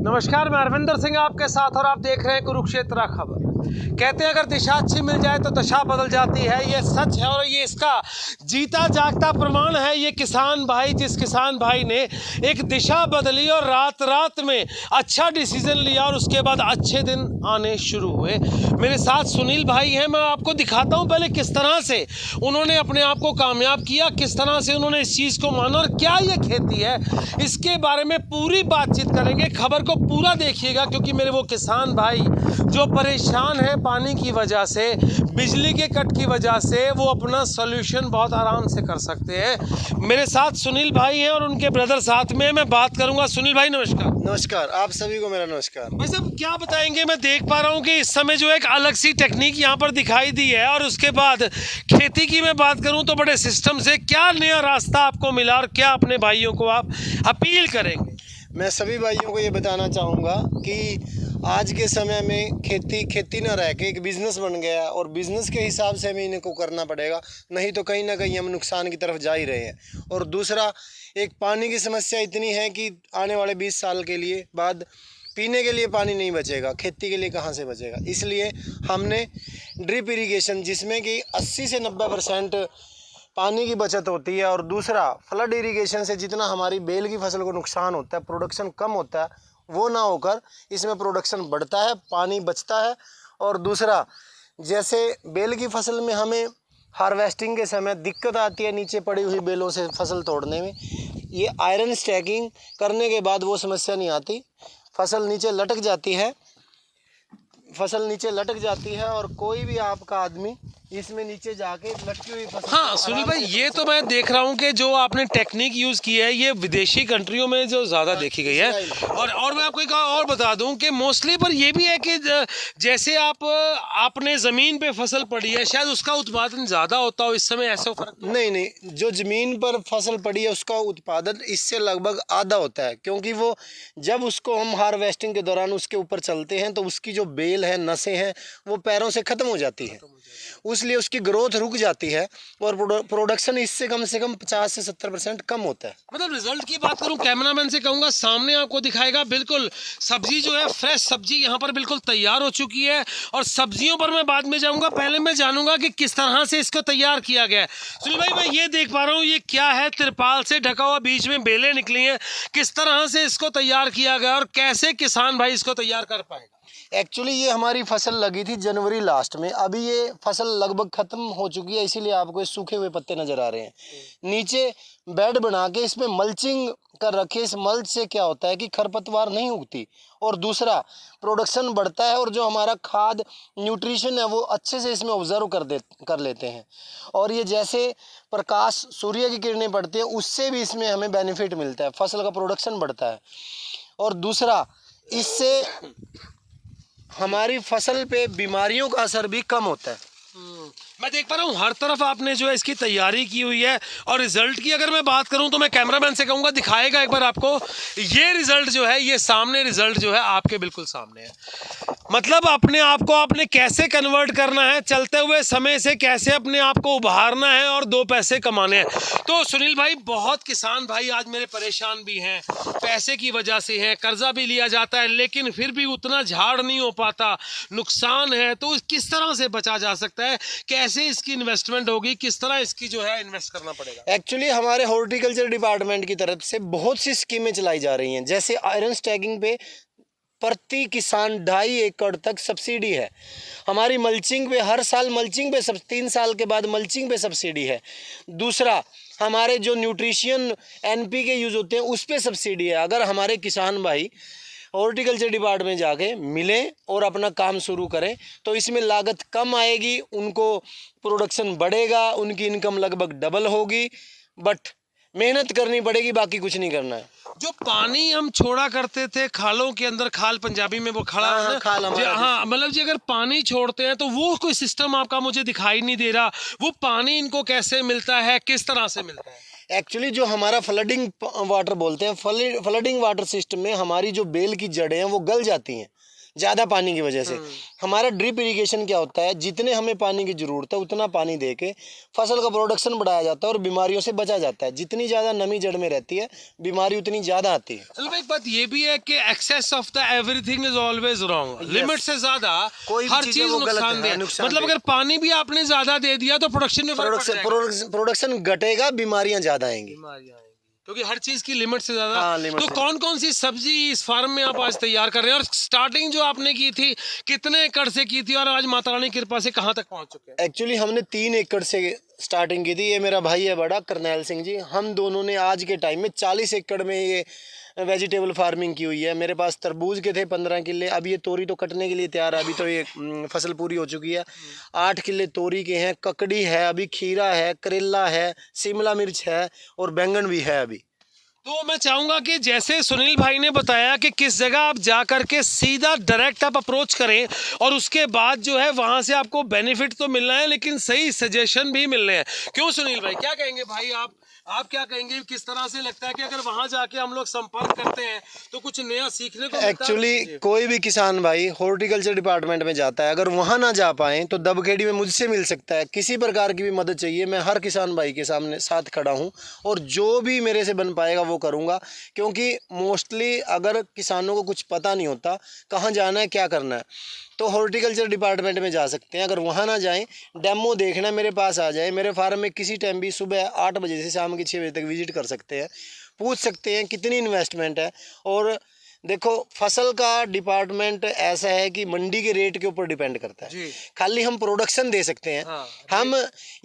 नमस्कार, मैं अरविंदर सिंह आपके साथ और आप देख रहे हैं कुरुक्षेत्र खबर। कहते हैं अगर दिशा अच्छी मिल जाए तो दशा बदल जाती है। ये सच है और ये इसका जीता जागता प्रमाण है। ये किसान भाई, जिस किसान भाई ने एक दिशा बदली और रात रात में अच्छा डिसीजन लिया और उसके बाद अच्छे दिन आने शुरू हुए। मेरे साथ सुनील भाई हैं। मैं आपको दिखाता हूं पहले किस तरह से उन्होंने अपने आप को कामयाब किया, किस तरह से उन्होंने इस चीज़ को माना और क्या ये खेती है, इसके बारे में पूरी बातचीत करेंगे। खबर को पूरा देखिएगा क्योंकि मेरे वो किसान भाई जो परेशान है पानी की वजह से, बिजली के कट की वजह से, वो अपना सॉल्यूशन बहुत आराम से कर सकते हैं। मेरे साथ सुनील भाई हैं और उनके ब्रदर साथ में। मैं बात करूंगा। सुनील भाई नमस्कार। नमस्कार, आप सभी को मेरा नमस्कार। भाई साहब क्या बताएंगे? मैं देख पा रहा हूँ कि इस समय जो एक अलग सी टेक्निक यहाँ पर दिखाई दी है और उसके बाद खेती की मैं बात करूँ तो बड़े सिस्टम से क्या नया रास्ता आपको मिला और क्या अपने भाइयों को आप अपील करेंगे? मैं सभी भाइयों को ये बताना चाहूँगा कि आज के समय में खेती न रह के एक बिज़नेस बन गया है और बिज़नेस के हिसाब से हमें इनको करना पड़ेगा, नहीं तो कहीं ना कहीं हम नुकसान की तरफ जा ही रहे हैं। और दूसरा, एक पानी की समस्या इतनी है कि आने वाले 20 साल के लिए बाद पीने के लिए पानी नहीं बचेगा, खेती के लिए कहाँ से बचेगा। इसलिए हमने ड्रिप इरिगेशन, जिसमें कि 80 से 90% पानी की बचत होती है, और दूसरा फ्लड इरिगेशन से जितना हमारी बेल की फसल को नुकसान होता है, प्रोडक्शन कम होता है, वो ना होकर इसमें प्रोडक्शन बढ़ता है, पानी बचता है। और दूसरा, जैसे बेल की फसल में हमें हार्वेस्टिंग के समय दिक्कत आती है नीचे पड़ी हुई बेलों से फसल तोड़ने में, ये आयरन स्टैकिंग करने के बाद वो समस्या नहीं आती। फसल नीचे लटक जाती है और कोई भी आपका आदमी इसमें नीचे जाके लटकी हुई फसल। हाँ सुनील भाई, ये तो मैं देख रहा हूँ कि जो आपने टेक्निक यूज़ की है ये विदेशी कंट्रियों में जो ज़्यादा देखी गई है। और मैं आपको एक और बता दूं कि मोस्टली पर ये भी है कि जैसे आपने ज़मीन पे फसल पड़ी है, शायद उसका उत्पादन ज़्यादा होता हो। इस समय ऐसा फर्क नहीं, जो ज़मीन पर फसल पड़ी है उसका उत्पादन इससे लगभग आधा होता है, क्योंकि वो जब उसको हम हार्वेस्टिंग के दौरान उसके ऊपर चलते हैं तो उसकी जो बेल है, नसें हैं, वो पैरों से ख़त्म हो जाती है, इसलिए उसकी ग्रोथ रुक जाती है और प्रोडक्शन इससे कम 50 से 70% कम होता है। मतलब रिजल्ट की बात करूं, कैमरामैन से कहूंगा सामने आपको दिखाएगा। बिल्कुल सब्जी जो है, फ्रेश सब्जी यहाँ पर बिल्कुल तैयार हो चुकी है और सब्जियों पर मैं बाद में जाऊंगा। पहले मैं जानूंगा कि किस तरह से इसको तैयार किया गया है। सुनील भाई, मैं ये देख पा रहा हूँ, ये क्या है? तिरपाल से ढका हुआ, बीच में बेलें निकली हैं। किस तरह से इसको तैयार किया गया और कैसे किसान भाई इसको तैयार कर पाएगा? एक्चुअली ये हमारी फसल लगी थी जनवरी लास्ट में, अभी ये फसल लगभग ख़त्म हो चुकी है, इसीलिए आपको ये सूखे हुए पत्ते नज़र आ रहे हैं। न्नीचे बेड बना के इसमें मल्चिंग कर रखे। इस मल्च से क्या होता है कि खरपतवार नहीं उगती और दूसरा प्रोडक्शन बढ़ता है और जो हमारा खाद न्यूट्रिशन है वो अच्छे से इसमें ऑब्जर्व कर लेते हैं। और ये जैसे प्रकाश, सूर्य की किरणें पड़ती हैं, उससे भी इसमें हमें बेनिफिट मिलता है, फसल का प्रोडक्शन बढ़ता है। और दूसरा, इससे हमारी फसल पे बीमारियों का असर भी कम होता है। मैं देख पा रहा हूँ हर तरफ आपने जो है इसकी तैयारी की हुई है। और रिजल्ट की अगर मैं बात करूँ तो मैं कैमरामैन से कहूँगा दिखाएगा एक बार आपको। ये रिजल्ट जो है, ये सामने रिजल्ट जो है आपके बिल्कुल सामने है। मतलब अपने आप को आपने कैसे कन्वर्ट करना है, चलते हुए समय से कैसे अपने आप को उभारना है और 2 पैसे कमाने हैं। तो सुनील भाई, बहुत किसान भाई आज मेरे परेशान भी हैं, पैसे की वजह से हैं, कर्जा भी लिया जाता है लेकिन फिर भी उतना झाड़ नहीं हो पाता, नुकसान है। तो किस तरह से बचा जा सकता है, कैसे इसकी इन्वेस्टमेंट होगी, किस तरह इसकी जो है इन्वेस्ट करना पड़ेगा? एक्चुअली हमारे हॉर्टिकल्चर डिपार्टमेंट की तरफ से बहुत सी स्कीमें चलाई जा रही हैं। जैसे आयरन स्टैकिंग पे प्रति किसान 2.5 एकड़ तक सब्सिडी है। हमारी मल्चिंग पे हर साल मल्चिंग पे 3 साल के बाद मल्चिंग पे सब्सिडी है। दूसरा, हमारे जो न्यूट्रिशन NPK यूज़ होते हैं उस पर सब्सिडी है। अगर हमारे किसान भाई हॉर्टिकल्चर डिपार्टमेंट जाके मिलें और अपना काम शुरू करें तो इसमें लागत कम आएगी, उनको प्रोडक्शन बढ़ेगा, उनकी इनकम लगभग डबल होगी। बट मेहनत करनी पड़ेगी, बाकी कुछ नहीं करना है। जो पानी हम छोड़ा करते थे खालों के अंदर, खाल पंजाबी में वो खड़ा है ना, खाल हमारा, हाँ, मतलब जी अगर पानी छोड़ते हैं तो वो कोई सिस्टम आपका मुझे दिखाई नहीं दे रहा। वो पानी इनको कैसे मिलता है, किस तरह से मिलता है? एक्चुअली जो हमारा फ्लडिंग वाटर बोलते हैं, फ्लडिंग वाटर सिस्टम में हमारी जो बेल की जड़ें हैं वो गल जाती हैं, ज़्यादा पानी की वजह से। हमारा ड्रिप इरिगेशन क्या होता है, जितने हमें पानी की ज़रूरत है उतना पानी दे के फसल का प्रोडक्शन बढ़ाया जाता है और बीमारियों से बचा जाता है। जितनी ज़्यादा नमी जड़ में रहती है बीमारी उतनी ज़्यादा आती है। चलो भाई, एक बात ये भी है कि excess of the everything is always wrong. Limit से ज्यादा कोई भी हर चीज़ है चीज वो गलत है, नुकसानदेह। नुकसानदेह। मतलब अगर पानी भी आपने ज्यादा दे दिया तो प्रोडक्शन में फर्क पड़ जाएगा। प्रोडक्शन घटेगा, बीमारियां ज़्यादा आएंगी, क्योंकि हर चीज की लिमिट से ज्यादा। हाँ, लिमिट तो से। कौन कौन सी सब्जी इस फार्म में आप आज तैयार कर रहे हैं, और स्टार्टिंग जो आपने की थी कितने एकड़ से की थी, और आज माता रानी की कृपा से कहाँ तक पहुंच चुके हैं? एक्चुअली हमने 3 एकड़ से स्टार्टिंग की थी। ये मेरा भाई है बड़ा, करनैल सिंह जी, हम दोनों ने आज के टाइम में 40 एकड़ में ये वेजिटेबल फार्मिंग की हुई है। मेरे पास तरबूज के थे 15 किले, अब ये तोरी तो कटने के लिए तैयार है, अभी तो ये फसल पूरी हो चुकी है। 8 किले तोरी के हैं, ककड़ी है, अभी खीरा है, करेला है, शिमला मिर्च है और बैंगन भी है अभी। तो मैं चाहूंगा कि जैसे सुनील भाई ने बताया कि किस जगह आप जा करके सीधा डायरेक्ट आप अप्रोच करें, और उसके बाद जो है वहां से आपको बेनिफिट तो मिलना है लेकिन सही सजेशन भी मिलने हैं। क्यों सुनील भाई, क्या कहेंगे भाई आप क्या कहेंगे, किस तरह से लगता है कि अगर वहां जाके हम लोग संपर्क करते हैं तो कुछ नया सीखने को मिलता है? एक्चुअली कोई भी किसान भाई हॉर्टिकल्चर डिपार्टमेंट में जाता है, अगर वहाँ ना जा पाए तो दबखेड़ी में मुझसे मिल सकता है। किसी प्रकार की भी मदद चाहिए, मैं हर किसान भाई के सामने साथ खड़ा हूँ और जो भी मेरे से बन पाएगा वो करूँगा। क्योंकि मोस्टली अगर किसानों को कुछ पता नहीं होता कहाँ जाना है क्या करना है, तो हॉर्टिकल्चर डिपार्टमेंट में जा सकते हैं। अगर वहाँ ना जाएं, डेमो देखना मेरे पास आ जाए, मेरे फार्म में किसी टाइम भी सुबह 8 बजे से शाम के 6 बजे तक विजिट कर सकते हैं, पूछ सकते हैं कितनी इन्वेस्टमेंट है। और देखो, फसल का डिपार्टमेंट ऐसा है कि मंडी के रेट के ऊपर डिपेंड करता है। खाली हम प्रोडक्शन दे सकते हैं, हम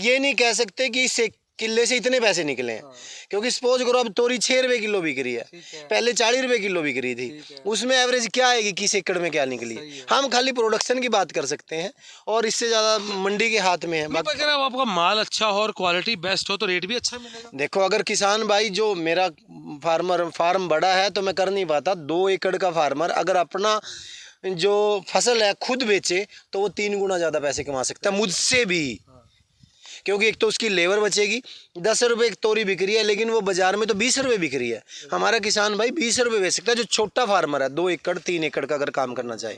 ये नहीं कह सकते कि इससे किले से इतने पैसे निकले हैं। क्योंकि सपोज करो अब तोरी 6 रुपए किलो बिक रही है, पहले 40 रुपए किलो बिक रही थी, उसमें एवरेज क्या आएगी, किस एकड़ में क्या निकली। हम खाली प्रोडक्शन की बात कर सकते हैं और इससे ज़्यादा मंडी के हाथ में है। अगर आपका माल अच्छा हो और क्वालिटी बेस्ट हो तो रेट भी अच्छा मिलेगा। देखो, अगर किसान भाई, जो मेरा फार्म बड़ा है तो मैं कर नहीं पाता, 2 एकड़ का फार्मर अगर अपना जो फसल है खुद बेचे तो वो 3 गुना ज़्यादा पैसे कमा सकता है मुझसे भी। क्योंकि एक तो उसकी लेबर बचेगी, 10 रुपये एक तोरी बिक रही है लेकिन वो बाजार में तो 20 रुपये बिक रही है। हमारा किसान भाई 20 रुपये बेच सकता है, जो छोटा फार्मर है 2 एकड़ 3 एकड़ का अगर काम करना चाहे।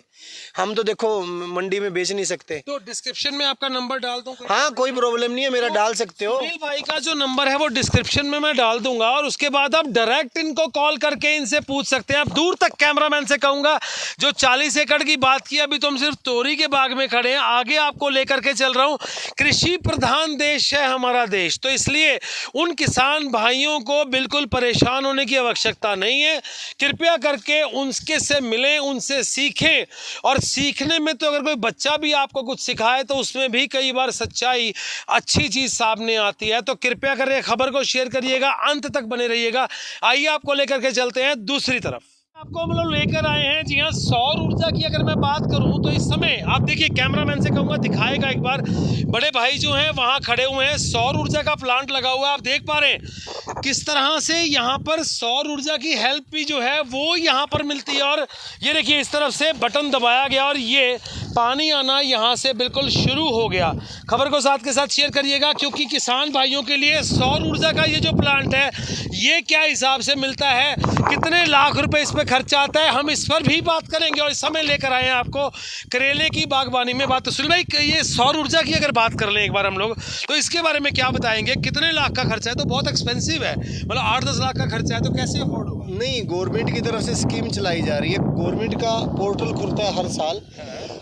हम तो देखो मंडी में बेच नहीं सकते। तो डिस्क्रिप्शन में आपका नंबर डाल दूं? हाँ, कोई प्रॉब्लम नहीं है, मेरा डाल सकते हो। सुनील भाई का जो नंबर है वो डिस्क्रिप्शन में मैं डाल दूंगा, और उसके बाद आप डायरेक्ट इनको कॉल करके इनसे पूछ सकते हैं। आप दूर तक कैमरामैन से कहूंगा, जो 40 एकड़ की बात की, अभी तो हम सिर्फ तोरी के बाग में खड़े हैं, आगे आपको लेकर के चल रहा हूं। कृषि प्रधान देश है हमारा देश, तो इसलिए उन किसान भाइयों को बिल्कुल परेशान होने की आवश्यकता नहीं है। कृपया करके उनके से मिलें, उनसे सीखें, और सीखने में तो अगर कोई बच्चा भी आपको कुछ सिखाए तो उसमें भी कई बार सच्चाई, अच्छी चीज़ सामने आती है। तो कृपया करके खबर को शेयर करिएगा, अंत तक बने रहिएगा। आइए आपको लेकर के चलते हैं दूसरी तरफ। आपको हम लोग लेकर आए हैं, जी हाँ, सौर ऊर्जा की अगर मैं बात करूं तो इस समय आप देखिए, कैमरामैन से कहूँगा दिखाएगा एक बार, बड़े भाई जो हैं वहाँ खड़े हुए हैं, सौर ऊर्जा का प्लांट लगा हुआ है। आप देख पा रहे हैं किस तरह से यहाँ पर सौर ऊर्जा की हेल्प भी जो है वो यहाँ पर मिलती है। और ये देखिए, इस तरफ से बटन दबाया गया और ये पानी आना यहाँ से बिल्कुल शुरू हो गया। खबर को साथ के साथ शेयर करिएगा, क्योंकि किसान भाइयों के लिए सौर ऊर्जा का ये जो प्लांट है ये क्या हिसाब से मिलता है, कितने लाख रुपए इस पर खर्चा आता है, हम इस पर भी बात करेंगे। और इस समय लेकर आए हैं आपको करेले की बागवानी में बात। तो सुनील भाई, ये सौर ऊर्जा की अगर बात कर लें एक बार हम लोग, तो इसके बारे में क्या बताएंगे, कितने लाख का खर्चा है? तो बहुत एक्सपेंसिव है, मतलब 8-10 लाख का खर्चा है, तो कैसे अफोर्ड होगा? नहीं, गवर्नमेंट की तरफ से स्कीम चलाई जा रही है। गवर्नमेंट का पोर्टल खुलता है हर साल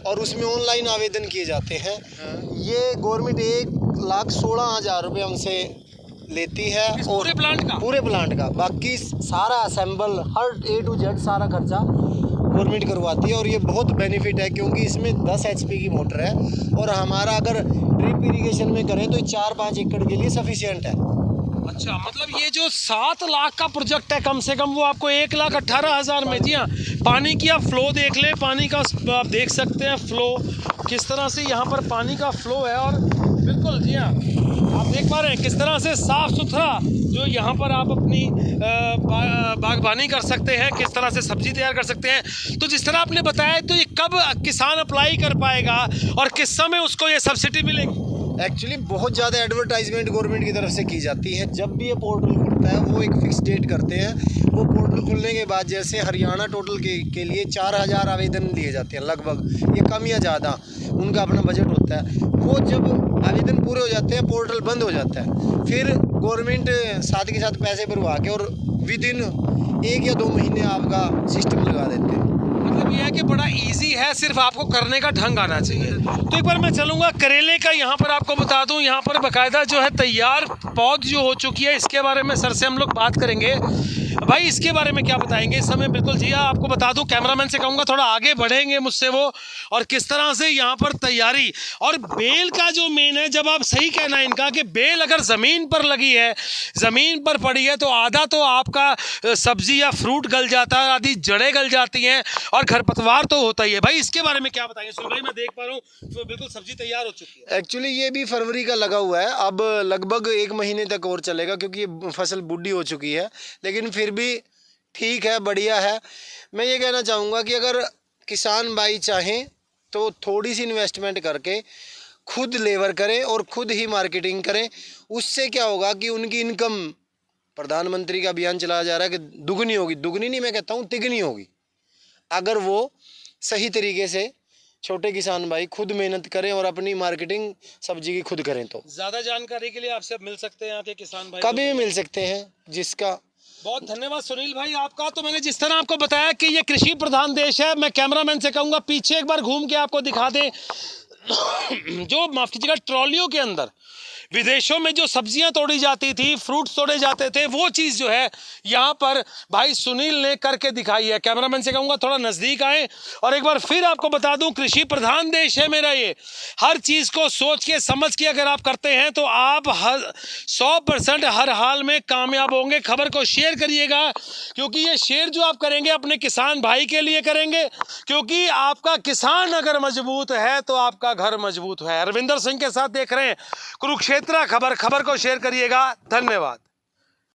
और उसमें ऑनलाइन आवेदन किए जाते हैं। ये गवर्नमेंट 1,16,000 रुपये हमसे लेती है, और पूरे प्लांट का बाकी सारा assemble, her A to Z सारा खर्चा गवर्नमेंट करवाती है। और ये बहुत बेनिफिट है क्योंकि इसमें 10 HP की मोटर है, और हमारा अगर ड्रिप इरिगेशन में करें तो 4-5 एकड़ के लिए सफिशिएंट है। अच्छा, मतलब ये जो 7 लाख का प्रोजेक्ट है कम से कम, वो आपको 1,18,000 में। जी हाँ, पानी की आप फ्लो देख लें, पानी का आप देख सकते हैं फ्लो, किस तरह से यहाँ पर पानी का फ्लो है। और बिल्कुल जी हाँ, आप देख पा रहे हैं किस तरह से साफ़ सुथरा जो यहाँ पर आप अपनी बागबानी कर सकते हैं, किस तरह से सब्जी तैयार कर सकते हैं। तो जिस तरह आपने बताया, तो ये कब किसान अप्लाई कर पाएगा और किस समय उसको ये सब्सिडी मिलेगी? एक्चुअली बहुत ज़्यादा एडवर्टाइजमेंट गवर्नमेंट की तरफ से की जाती है। जब भी ये पोर्टल खुलता है वो एक फिक्स डेट करते हैं। वो पोर्टल खुलने के बाद जैसे हरियाणा टोटल के लिए 4000 आवेदन लिए जाते हैं लगभग, ये कम या ज़्यादा उनका अपना बजट होता है। वो जब आवेदन पूरे हो जाते हैं पोर्टल बंद हो जाता है, फिर गवर्नमेंट साथ के साथ पैसे भरवा के और विद इन 1 या 2 महीने आपका सिस्टम लगा देते हैं। मतलब ये है कि बड़ा इजी है, सिर्फ आपको करने का ढंग आना चाहिए। तो एक बार मैं चलूँगा करेले का, यहाँ पर आपको बता दूँ, यहाँ पर बाकायदा जो है तैयार पौध जो हो चुकी है, इसके बारे में सर से हम लोग बात करेंगे। भाई इसके बारे में क्या बताएंगे इस समय? बिल्कुल जी हाँ, आपको बता दूं, कैमरामैन से कहूँगा थोड़ा आगे बढ़ेंगे मुझसे वो, और किस तरह से यहाँ पर तैयारी और बेल का जो मेन है, जब आप सही कहना है इनका कि बेल अगर ज़मीन पर लगी है, ज़मीन पर पड़ी है, तो आधा तो आपका सब्जी या फ्रूट गल जाता है, आधी जड़ें गल जाती हैं और खरपतवार तो होता ही है। भाई इसके बारे में क्या बताएंगे? सुन भाई, मैं देख पा रहा हूँ तो बिल्कुल सब्जी तैयार हो चुकी है। एक्चुअली ये भी फरवरी का लगा हुआ है, अब लगभग 1 महीने तक और चलेगा क्योंकि ये फसल बूढ़ी हो चुकी है, लेकिन फिर भी ठीक है, बढ़िया है। मैं ये कहना चाहूँगा कि अगर किसान भाई चाहें तो थोड़ी सी इन्वेस्टमेंट करके खुद लेबर करें और खुद ही मार्केटिंग करें। उससे क्या होगा कि उनकी इनकम, प्रधानमंत्री का अभियान चलाया जा रहा है कि दुगनी होगी, दुगनी नहीं मैं कहता हूँ तिगनी होगी, अगर वो सही तरीके से छोटे किसान भाई खुद मेहनत करें और अपनी मार्केटिंग सब्जी की खुद करें। तो ज़्यादा जानकारी के लिए आपसे मिल सकते हैं यहाँ के किसान भाई? कभी भी मिल सकते हैं, जिसका बहुत धन्यवाद सुनील भाई आपका। तो मैंने जिस तरह आपको बताया कि ये कृषि प्रधान देश है, मैं कैमरामैन से कहूँगा पीछे एक बार घूम के आपको दिखा दें जो माफ कीजिएगा ट्रॉलियों के अंदर विदेशों में जो सब्जियां तोड़ी जाती थी, फ्रूट्स तोड़े जाते थे, वो चीज़ जो है यहाँ पर भाई सुनील ने करके दिखाई है। कैमरामैन से कहूँगा थोड़ा नज़दीक आए और एक बार फिर आपको बता दूं, कृषि प्रधान देश है मेरा ये। हर चीज़ को सोच के समझ के अगर आप करते हैं तो आप 100% हर हाल में कामयाब होंगे। खबर को शेयर करिएगा, क्योंकि ये शेयर जो आप करेंगे अपने किसान भाई के लिए करेंगे, क्योंकि आपका किसान अगर मजबूत है तो आपका घर मजबूत है। अरविंदर सिंह के साथ देख रहे हैं कुरुक्षेत्र खबर। खबर को शेयर करिएगा। धन्यवाद।